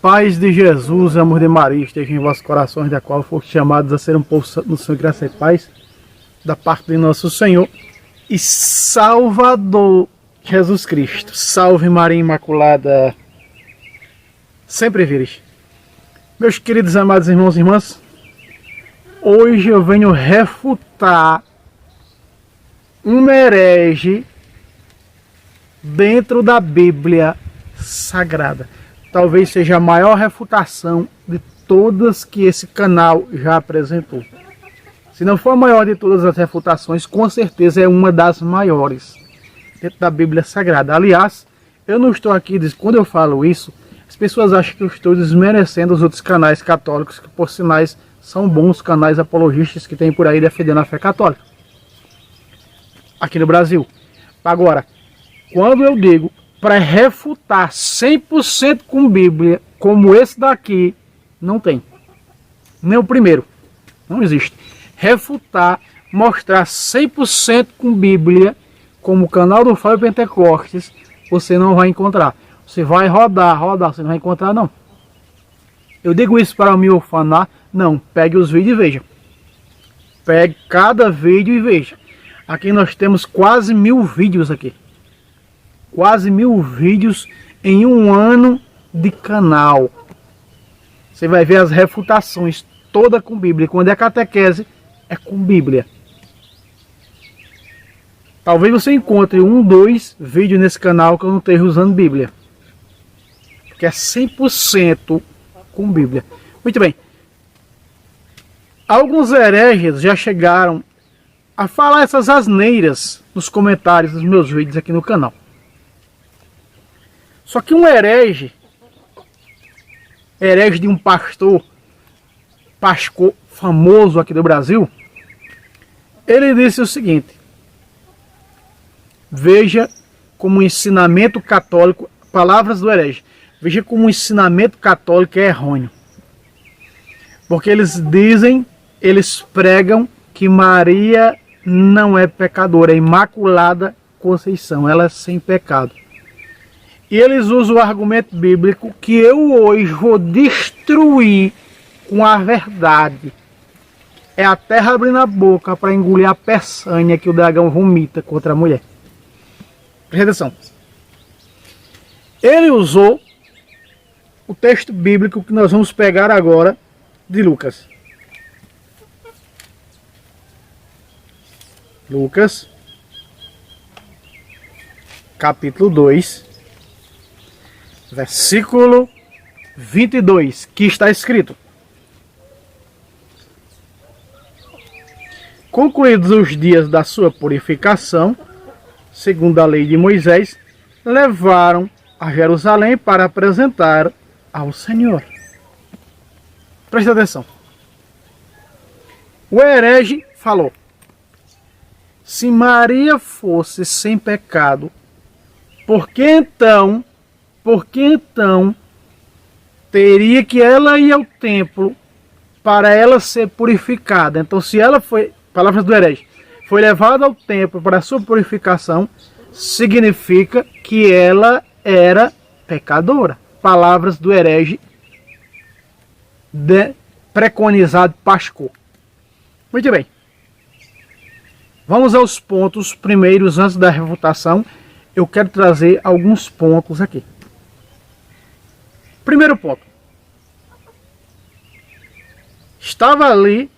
Paz de Jesus, amor de Maria, esteja em vossos corações, da qual foste chamados a ser um povo santo no Senhor, graça e paz, da parte de nosso Senhor e Salvador Jesus Cristo. Salve Maria Imaculada, sempre vires. Meus queridos amados irmãos e irmãs, hoje eu venho refutar um herege dentro da Bíblia Sagrada. Talvez seja a maior refutação de todas que esse canal já apresentou. Se não for a maior de todas as refutações, com certeza é uma das maiores dentro da Bíblia Sagrada. Aliás, eu não estou aqui, quando eu falo isso, as pessoas acham que eu estou desmerecendo os outros canais católicos, que por sinais são bons canais apologistas que tem por aí defendendo a fé católica aqui no Brasil. Agora, quando eu digo para refutar 100% com Bíblia, como esse daqui, não tem. Nem o primeiro. Não existe. Refutar, mostrar 100% com Bíblia, como o canal do Fábio Pentecostes, você não vai encontrar. Você vai rodar, você não vai encontrar, não. Eu digo isso para me ufanar? Não. Pegue os vídeos e veja. Pegue cada vídeo e veja. Aqui nós temos quase 1000 vídeos aqui. Quase 1000 vídeos em um ano de canal. Você vai ver as refutações toda com Bíblia. Quando é catequese, é com Bíblia. Talvez você encontre 2 vídeos nesse canal que eu não esteja usando Bíblia. Porque é 100% com Bíblia. Muito bem. Alguns hereges já chegaram a falar essas asneiras nos comentários dos meus vídeos aqui no canal. Só que um herege de um pastor famoso aqui do Brasil, ele disse o seguinte: veja como o ensinamento católico, palavras do herege, veja como o ensinamento católico é errôneo. Porque eles pregam que Maria não é pecadora, é Imaculada Conceição, ela é sem pecado. E eles usam o argumento bíblico que eu hoje vou destruir com a verdade. É a terra abrindo a boca para engolir a peçanha que o dragão vomita contra a mulher. Presta atenção. Ele usou o texto bíblico que nós vamos pegar agora de Lucas. Lucas, capítulo 2. Versículo 22, que está escrito: concluídos os dias da sua purificação, segundo a lei de Moisés, levaram a Jerusalém para apresentar ao Senhor. Presta atenção. O herege falou: se Maria fosse sem pecado, por que então teria que ela ir ao templo para ela ser purificada? Então, se ela foi, palavras do herege, foi levada ao templo para a sua purificação, significa que ela era pecadora. Palavras do herege preconizado Pascoal. Muito bem. Vamos aos pontos primeiros antes da refutação. Eu quero trazer alguns pontos aqui. Primeiro ponto. Estava ali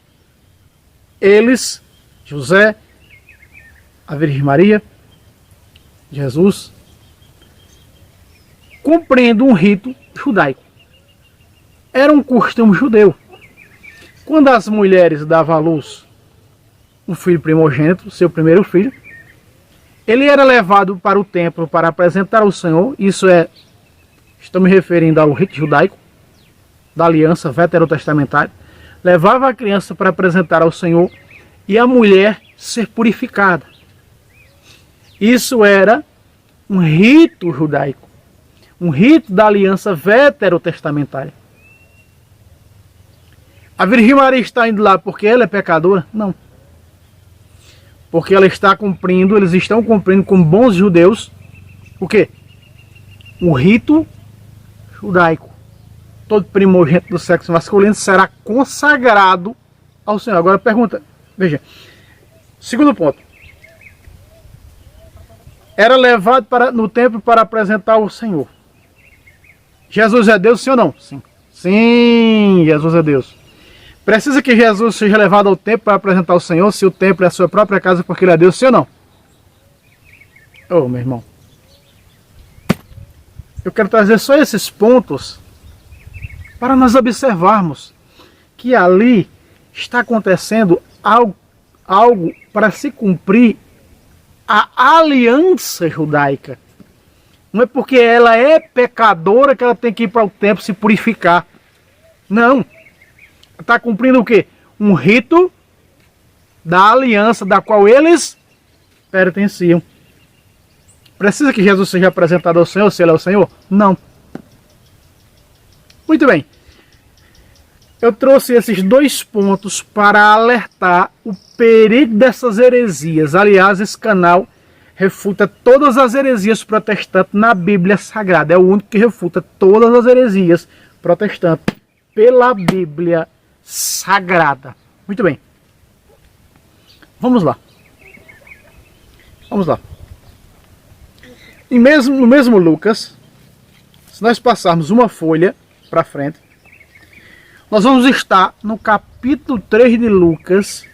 eles, José, a Virgem Maria, Jesus, cumprindo um rito judaico. Era um costume judeu. Quando as mulheres davam à luz um filho primogênito, seu primeiro filho, ele era levado para o templo para apresentar ao Senhor. Estou me referindo ao rito judaico, da aliança veterotestamentária. Levava a criança para apresentar ao Senhor e a mulher ser purificada. Isso era um rito judaico, um rito da aliança veterotestamentária. A Virgem Maria está indo lá porque ela é pecadora? Não. Porque ela está cumprindo, eles estão cumprindo como bons judeus, o quê? O rito judaico. todo primogênito do sexo masculino será consagrado ao Senhor. Agora pergunta, veja, segundo ponto. Era levado no templo para apresentar o Senhor. Jesus é Deus, sim ou não? Sim. Sim, Jesus é Deus. Precisa que Jesus seja levado ao templo para apresentar o Senhor, se o templo é a sua própria casa, porque ele é Deus, sim ou não? Ô, meu irmão. Eu quero trazer só esses pontos para nós observarmos que ali está acontecendo algo para se cumprir a aliança judaica. Não é porque ela é pecadora que ela tem que ir para o templo se purificar. Não. Está cumprindo o quê? Um rito da aliança da qual eles pertenciam. Precisa que Jesus seja apresentado ao Senhor, se ele é o Senhor? Não. Muito bem. Eu trouxe esses dois pontos para alertar o perigo dessas heresias. Aliás, esse canal refuta todas as heresias protestantes na Bíblia Sagrada. É o único que refuta todas as heresias protestantes pela Bíblia Sagrada. Muito bem. Vamos lá. Vamos lá. No mesmo Lucas, se nós passarmos uma folha para frente, nós vamos estar no capítulo 3 de Lucas,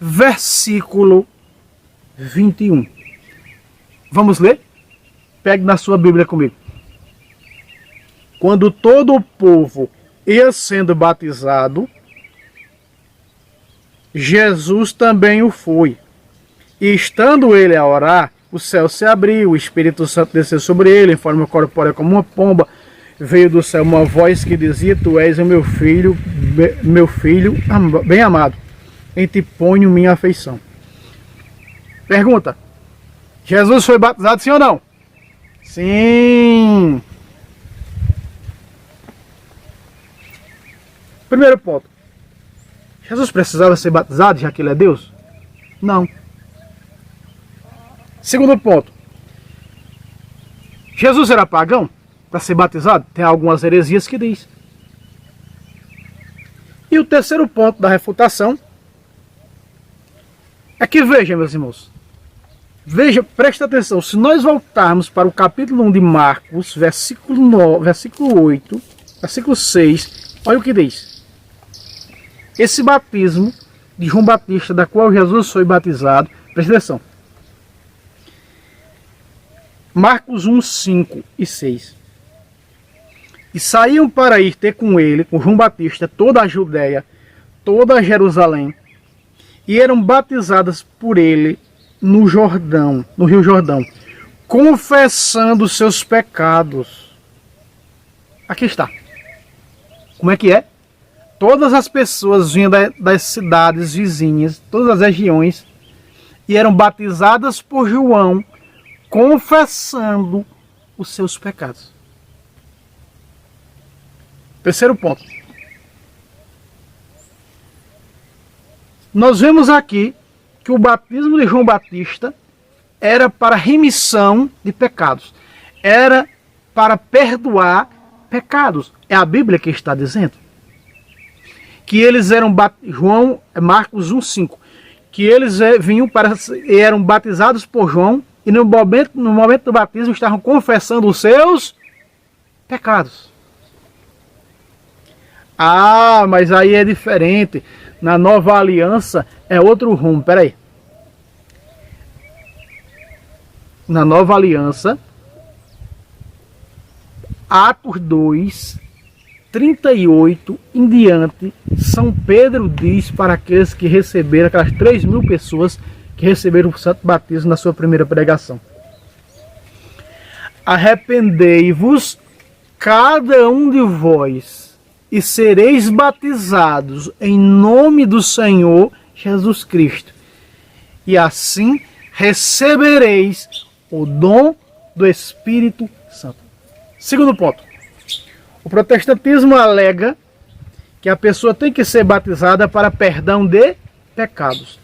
versículo 21. Vamos ler? Pegue na sua Bíblia comigo. Quando todo o povo ia sendo batizado, Jesus também o foi. E estando ele a orar, o céu se abriu, o Espírito Santo desceu sobre ele, em forma corpórea como uma pomba. Veio do céu uma voz que dizia: Tu és o meu filho bem amado, em ti ponho minha afeição. Pergunta: Jesus foi batizado, sim ou não? Sim. Primeiro ponto. Jesus precisava ser batizado, já que ele é Deus? Não. Segundo ponto. Jesus era pagão para ser batizado? Tem algumas heresias que diz. E o terceiro ponto da refutação é que, veja, meus irmãos, veja, presta atenção, se nós voltarmos para o capítulo 1 de Marcos, versículo 8, versículo 6, olha o que diz. Esse batismo de João Batista, da qual Jesus foi batizado, presta atenção. Marcos 1, 5 e 6. E saíam para ir ter com ele, com João Batista, toda a Judéia, toda a Jerusalém, e eram batizadas por ele no Jordão, no Rio Jordão, confessando seus pecados. Aqui está. Como é que é? Todas as pessoas vinham das cidades vizinhas, todas as regiões, e eram batizadas por João, confessando os seus pecados. Terceiro ponto. Nós vemos aqui que o batismo de João Batista era para remissão de pecados. Era para perdoar pecados. É a Bíblia que está dizendo. Que eles eram, Marcos 1,5, que eles eram batizados por João e no momento do batismo estavam confessando os seus pecados. Ah, mas aí é diferente. Na nova aliança é outro rumo. Peraí. Na nova aliança, Atos 2, 38 em diante, São Pedro diz para aqueles que receberam, aquelas 3.000 pessoas que receberam o santo batismo na sua primeira pregação: arrependei-vos cada um de vós e sereis batizados em nome do Senhor Jesus Cristo, e assim recebereis o dom do Espírito Santo. Segundo ponto. O protestantismo alega que a pessoa tem que ser batizada para perdão de pecados.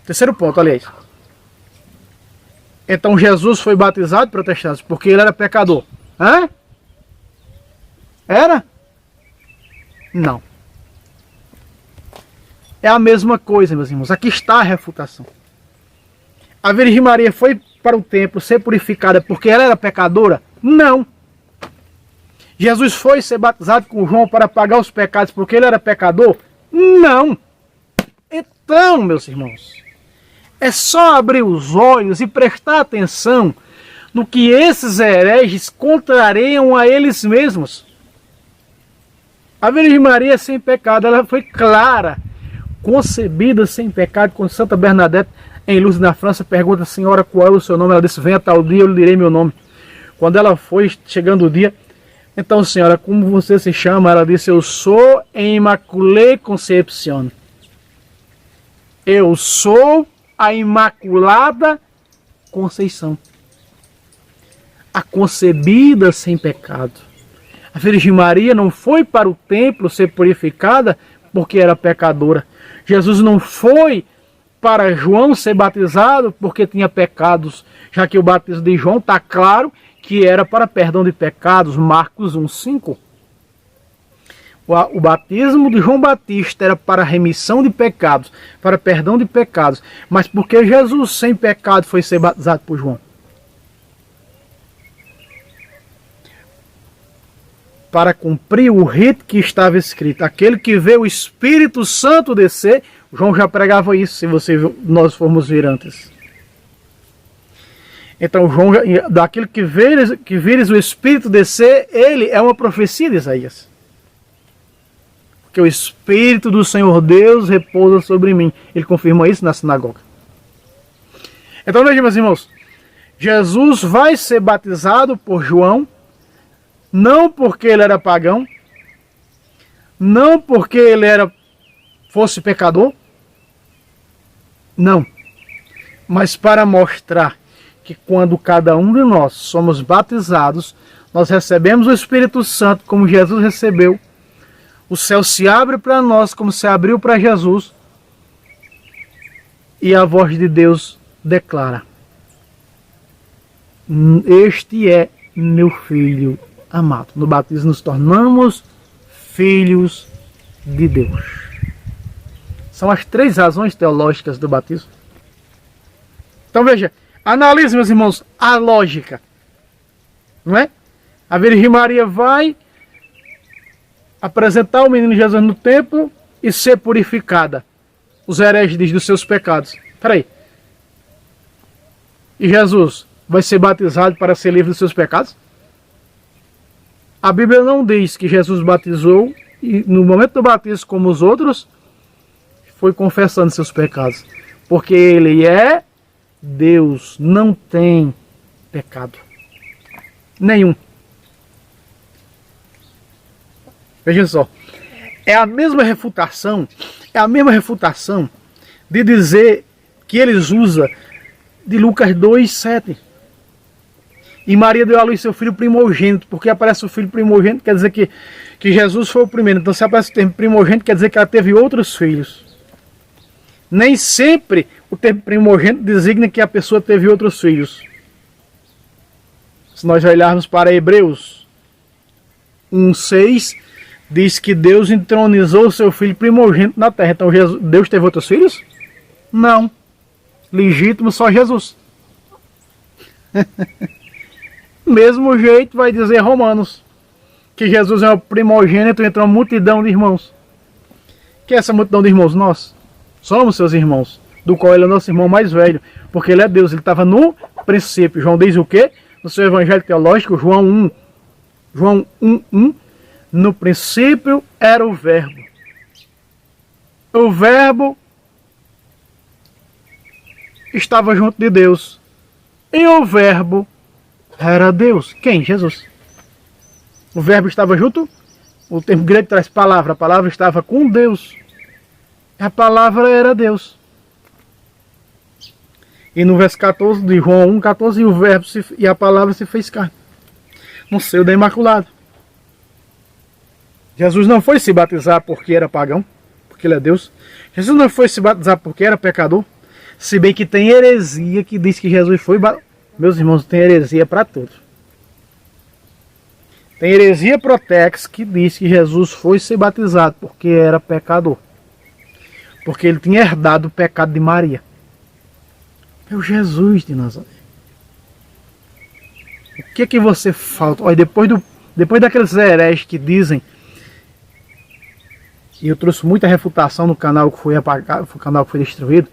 Terceiro ponto, aliás. Então Jesus foi batizado, protestantes, porque ele era pecador. Hã? Era? Não. É a mesma coisa, meus irmãos. Aqui está a refutação. A Virgem Maria foi para o templo ser purificada porque ela era pecadora? Não. Jesus foi ser batizado com João para pagar os pecados porque ele era pecador? Não. Então, meus irmãos, é só abrir os olhos e prestar atenção no que esses hereges contrariam a eles mesmos. A Virgem Maria sem pecado, ela foi clara, concebida sem pecado, quando Santa Bernadette, em Lourdes, na França, pergunta: Senhora, qual é o seu nome? Ela disse: venha tal dia, eu lhe direi meu nome. Quando ela foi, chegando o dia: então, senhora, como você se chama? Ela disse: eu sou Immaculée Conception. Eu sou a Imaculada Conceição. A concebida sem pecado. A Virgem Maria não foi para o templo ser purificada porque era pecadora. Jesus não foi para João ser batizado porque tinha pecados, já que o batismo de João está claro que era para perdão de pecados, Marcos 1,5. O batismo de João Batista era para remissão de pecados, para perdão de pecados, mas porque Jesus sem pecado foi ser batizado por João? Para cumprir o rito que estava escrito. Aquele que vê o Espírito Santo descer, João já pregava isso, se nós formos ver antes. Então, João, daquele que vires o Espírito descer, ele é uma profecia de Isaías. Porque o Espírito do Senhor Deus repousa sobre mim. Ele confirma isso na sinagoga. Então, vejam, meus irmãos, Jesus vai ser batizado por João, não porque ele era pagão, não porque ele fosse pecador, não, mas para mostrar que quando cada um de nós somos batizados, nós recebemos o Espírito Santo como Jesus recebeu, o céu se abre para nós como se abriu para Jesus, e a voz de Deus declara: este é meu filho amado. No batismo nos tornamos filhos de Deus. São as 3 razões teológicas do batismo. Então veja, analise, meus irmãos, a lógica. Não é? A Virgem Maria vai apresentar o menino Jesus no templo e ser purificada. Os hereges dizem dos seus pecados. Espera aí. E Jesus vai ser batizado para ser livre dos seus pecados? A Bíblia não diz que Jesus batizou e no momento do batismo, como os outros, foi confessando seus pecados. Porque ele é Deus, não tem pecado nenhum. Veja só, é a mesma refutação de dizer que eles usam de Lucas 2,7. E Maria deu à luz seu filho primogênito, porque aparece o filho primogênito, quer dizer que Jesus foi o primeiro. Então se aparece o termo primogênito, quer dizer que ela teve outros filhos. Nem sempre o termo primogênito designa que a pessoa teve outros filhos. Se nós olharmos para Hebreus 1,6, diz que Deus entronizou o seu filho primogênito na terra. Então Deus teve outros filhos? Não. Legítimo só Jesus. Mesmo jeito vai dizer Romanos que Jesus é o primogênito entre uma multidão de irmãos. Que é essa multidão de irmãos? Nós somos seus irmãos, do qual ele é o nosso irmão mais velho, porque ele é Deus, ele estava no princípio. João diz o quê? No seu evangelho teológico, João 1:1, no princípio era o verbo. O verbo estava junto de Deus. E o verbo era Deus. Quem? Jesus. O verbo estava junto. O termo grego traz palavra. A palavra estava com Deus. A palavra era Deus. E no verso 14 de João 1:14, o verbo e a palavra se fez carne. No seio da Imaculada. Jesus não foi se batizar porque era pagão, porque ele é Deus. Jesus não foi se batizar porque era pecador. Se bem que tem heresia que diz que Jesus foi batizado. Meus irmãos, tem heresia para tudo. Tem heresia protex que diz que Jesus foi ser batizado porque era pecador. Porque ele tinha herdado o pecado de Maria. É o Jesus de Nazaré. O que que você falta? Olha, depois daqueles hereges que dizem, e eu trouxe muita refutação no canal que foi apagado, o canal que foi destruído.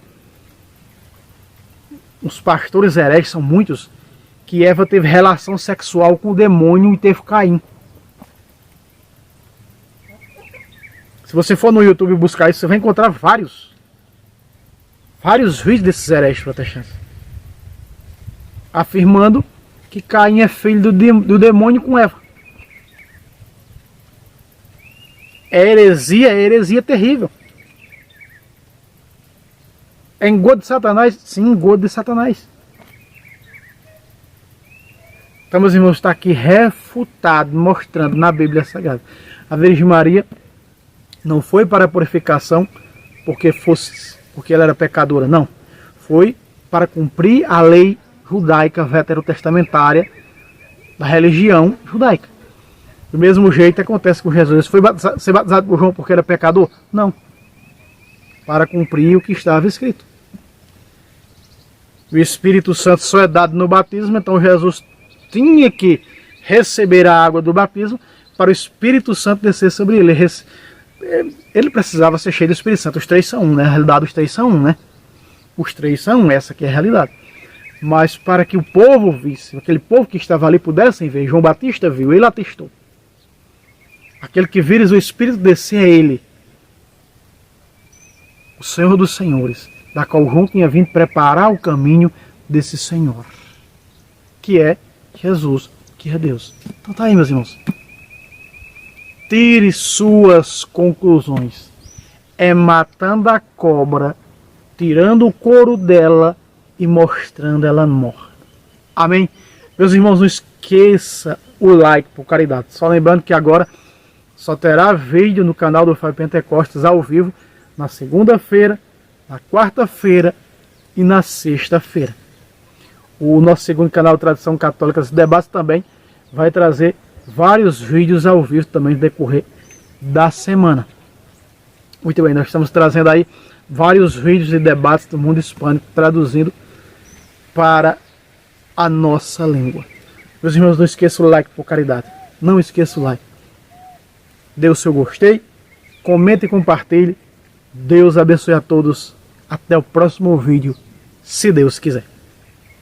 Os pastores hereges são muitos, que Eva teve relação sexual com o demônio e teve Caim. Se você for no YouTube buscar isso, você vai encontrar vários vídeos desses hereges protestantes afirmando que Caim é filho do demônio com Eva. É heresia terrível. É engodo de Satanás? Sim, engodo de Satanás. Então, meus irmãos, está aqui refutado, mostrando na Bíblia Sagrada. A Virgem Maria não foi para a purificação porque ela era pecadora, não. Foi para cumprir a lei judaica veterotestamentária da religião judaica. Do mesmo jeito acontece com Jesus. Foi ser batizado por João porque era pecador? Não. Para cumprir o que estava escrito. O Espírito Santo só é dado no batismo, então Jesus tinha que receber a água do batismo para o Espírito Santo descer sobre ele. Ele precisava ser cheio do Espírito Santo. Os três são um, né? Na realidade, os três são um, né? Os três são um, essa aqui é a realidade. Mas para que o povo visse, aquele povo que estava ali pudessem ver, João Batista viu, ele atestou. Aquele que vires o Espírito descer a ele, o Senhor dos Senhores, da qual João tinha vindo preparar o caminho desse Senhor, que é Jesus, que é Deus. Então tá aí, meus irmãos. Tire suas conclusões. É matando a cobra, tirando o couro dela e mostrando ela morta. Amém? Meus irmãos, não esqueça o like por caridade. Só lembrando que agora só terá vídeo no canal do Fábio Pentecostes ao vivo na segunda-feira, na quarta-feira e na sexta-feira. O nosso segundo canal Tradição Católica de Debates também vai trazer vários vídeos ao vivo também no decorrer da semana. Muito bem, nós estamos trazendo aí vários vídeos de debates do mundo hispânico, traduzindo para a nossa língua. Meus irmãos, não esqueça o like por caridade. Não esqueça o like. Dê o seu gostei, comente e compartilhe. Deus abençoe a todos. Até o próximo vídeo, se Deus quiser.